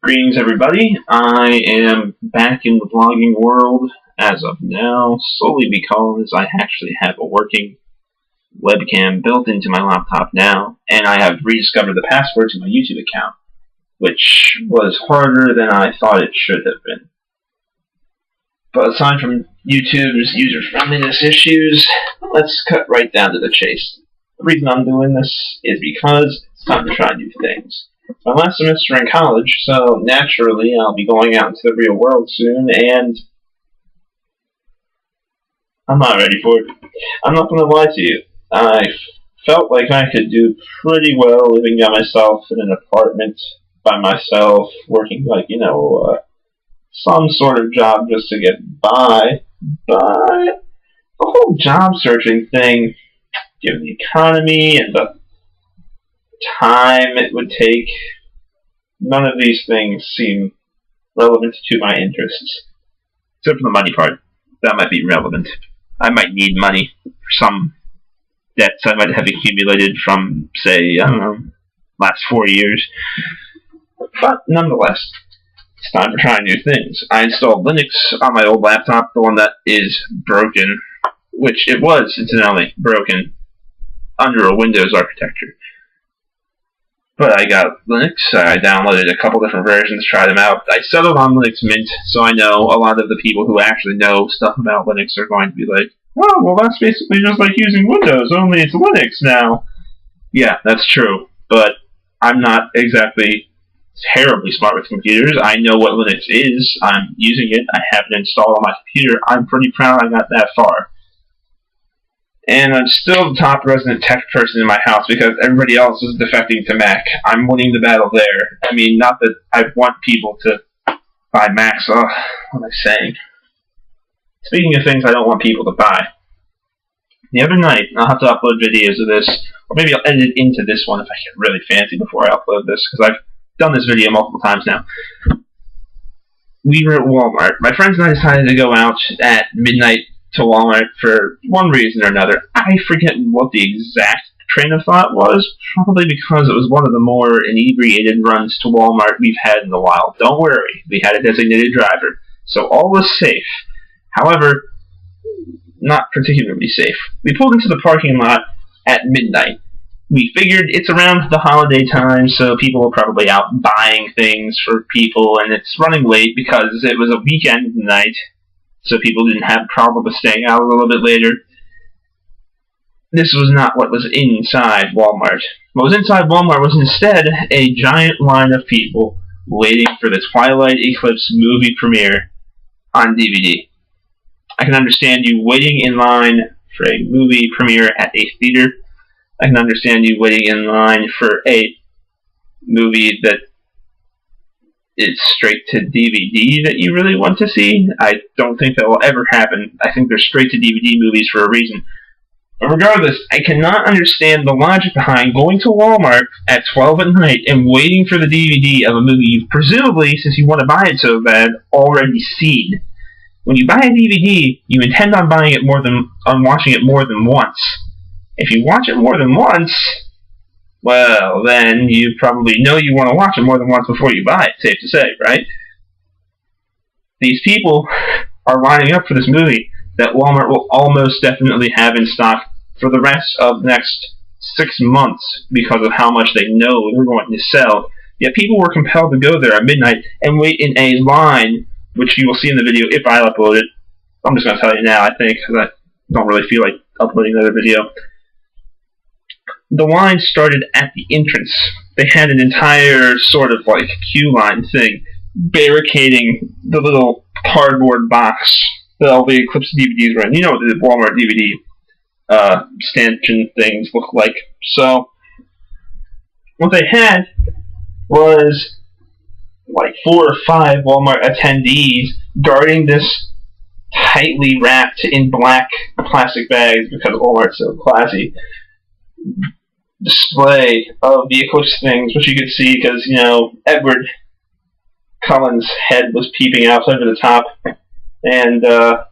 Greetings, everybody. I am back in the vlogging world as of now, solely because I actually have a working webcam built into my laptop now, and I have rediscovered the password to my YouTube account, which was harder than I thought it should have been. But aside from YouTube's user-friendliness issues, let's cut right down to the chase. The reason I'm doing this is because it's time to try new things. It's my last semester in college, so naturally I'll be going out into the real world soon, and I'm not ready for it. I'm not going to lie to you. I felt like I could do pretty well living by myself in an apartment by myself, working some sort of job just to get by. But the whole job searching thing, given the economy and the time it would take, none of these things seem relevant to my interests. Except for the money part. That might be relevant. I might need money for some debts I might have accumulated from, say, last 4 years. But nonetheless, it's time for trying new things. I installed Linux on my old laptop, the one that is broken, which it was, incidentally, broken under a Windows architecture. But I got Linux, I downloaded a couple different versions, tried them out. I settled on Linux Mint, so I know a lot of the people who actually know stuff about Linux are going to be like, oh, well that's basically just like using Windows, only it's Linux now. Yeah, that's true, but I'm not exactly terribly smart with computers. I know what Linux is, I'm using it, I have it installed on my computer. I'm pretty proud I got that far. And I'm still the top resident tech person in my house because everybody else is defecting to Mac. I'm winning the battle there. I mean, not that I want people to buy Macs. What am I saying? Speaking of things I don't want people to buy. The other night, I'll have to upload videos of this, or maybe I'll edit into this one if I get really fancy before I upload this, because I've done this video multiple times now. We were at Walmart. My friends and I decided to go out at midnight to Walmart for one reason or another. I forget what the exact train of thought was, probably because it was one of the more inebriated runs to Walmart we've had in a while. Don't worry, we had a designated driver, so all was safe. However, not particularly safe. We pulled into the parking lot at midnight. We figured it's around the holiday time, so people are probably out buying things for people, and it's running late because it was a weekend night, so people didn't have a problem with staying out a little bit later. This was not what was inside Walmart. What was inside Walmart was instead a giant line of people waiting for the Twilight Eclipse movie premiere on DVD. I can understand you waiting in line for a movie premiere at a theater. I can understand you waiting in line for a movie that is straight to DVD that you really want to see. I don't think that will ever happen. I think they're straight to DVD movies for a reason. But regardless, I cannot understand the logic behind going to Walmart at 12 at night and waiting for the DVD of a movie you've presumably, since you want to buy it so bad, already seen. When you buy a DVD, you intend on watching it more than once. If you watch it more than once, well, then you probably know you want to watch it more than once before you buy it, safe to say, right? These people are lining up for this movie that Walmart will almost definitely have in stock for the rest of the next 6 months because of how much they know they're going to sell. Yet people were compelled to go there at midnight and wait in a line, which you will see in the video if I upload it. I'm just going to tell you now, I think, because I don't really feel like uploading another video. The line started at the entrance. They had an entire sort of like queue line thing barricading the little cardboard box that all the Eclipse DVDs were in. You know what the Walmart DVD stanchion things look like. So what they had was like 4 or 5 Walmart attendees guarding this tightly wrapped in black plastic bags, because Walmart's so classy, display of the Eclipse things, which you could see because, you know, Edward Cullen's head was peeping out over the top, and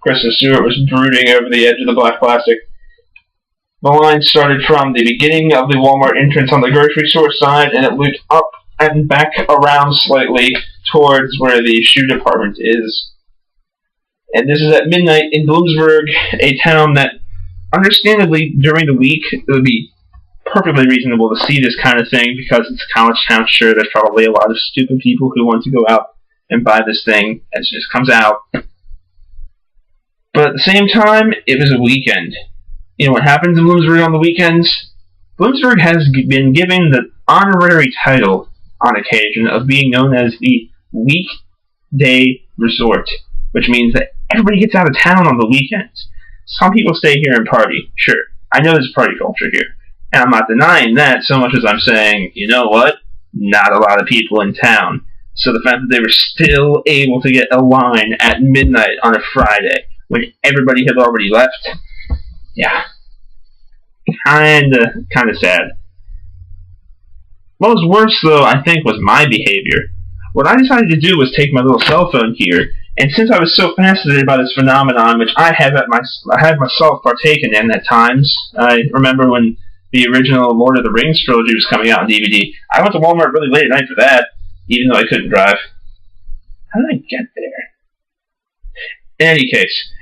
Kristen Stewart was brooding over the edge of the black plastic. The line started from the beginning of the Walmart entrance on the grocery store side, and it looped up and back around slightly towards where the shoe department is. And this is at midnight in Bloomsburg, a town that, understandably, during the week, it would be perfectly reasonable to see this kind of thing because it's a college town. Sure, there's probably a lot of stupid people who want to go out and buy this thing as it just comes out. But at the same time, it was a weekend. You know what happens in Bloomsburg on the weekends? Bloomsburg has been given the honorary title on occasion of being known as the weekday resort, which means that everybody gets out of town on the weekends. Some people stay here and party. Sure, I know there's party culture here. And I'm not denying that so much as I'm saying, you know what? Not a lot of people in town. So the fact that they were still able to get a line at midnight on a Friday when everybody had already left, yeah, kinda sad. What was worse, though, I think, was my behavior. What I decided to do was take my little cell phone here, and since I was so fascinated by this phenomenon, which I had myself partaken in at times, I remember when the original Lord of the Rings trilogy was coming out on DVD, I went to Walmart really late at night for that, even though I couldn't drive. How did I get there? In any case,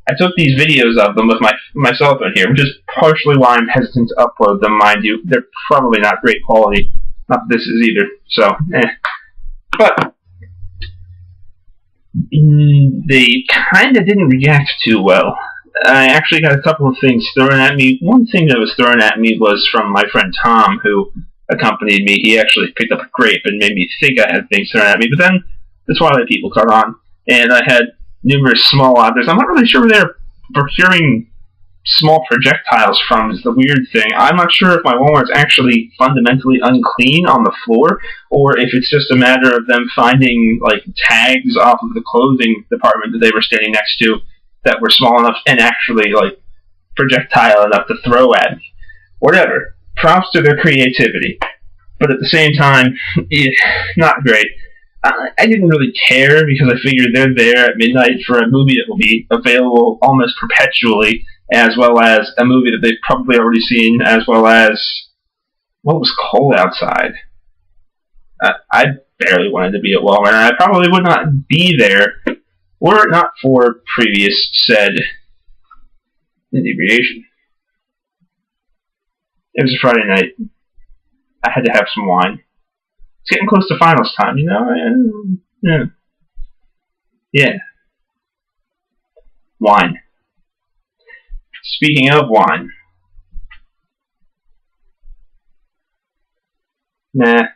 I took these videos of them with my cell phone here, which is partially why I'm hesitant to upload them, mind you. They're probably not great quality. Not that this is either, so, But they kind of didn't react too well. I actually got a couple of things thrown at me. One thing that was thrown at me was from my friend Tom, who accompanied me. He actually picked up a grape and made me think I had things thrown at me, but then the Twilight people caught on, and I had numerous small objects. I'm not really sure where they're procuring small projectiles from is the weird thing. I'm not sure if my Walmart's actually fundamentally unclean on the floor, or if it's just a matter of them finding like tags off of the clothing department that they were standing next to that were small enough and actually like projectile enough to throw at me. Whatever. Props to their creativity. But at the same time, not great. I didn't really care because I figured they're there at midnight for a movie that will be available almost perpetually, as well as a movie that they've probably already seen, as well as what was cold outside. I barely wanted to be at Walmart, and I probably would not be there were it not for previous said inebriation. It was a Friday night. I had to have some wine. It's getting close to finals time, you know? Yeah. Wine. Speaking of wine. Nah.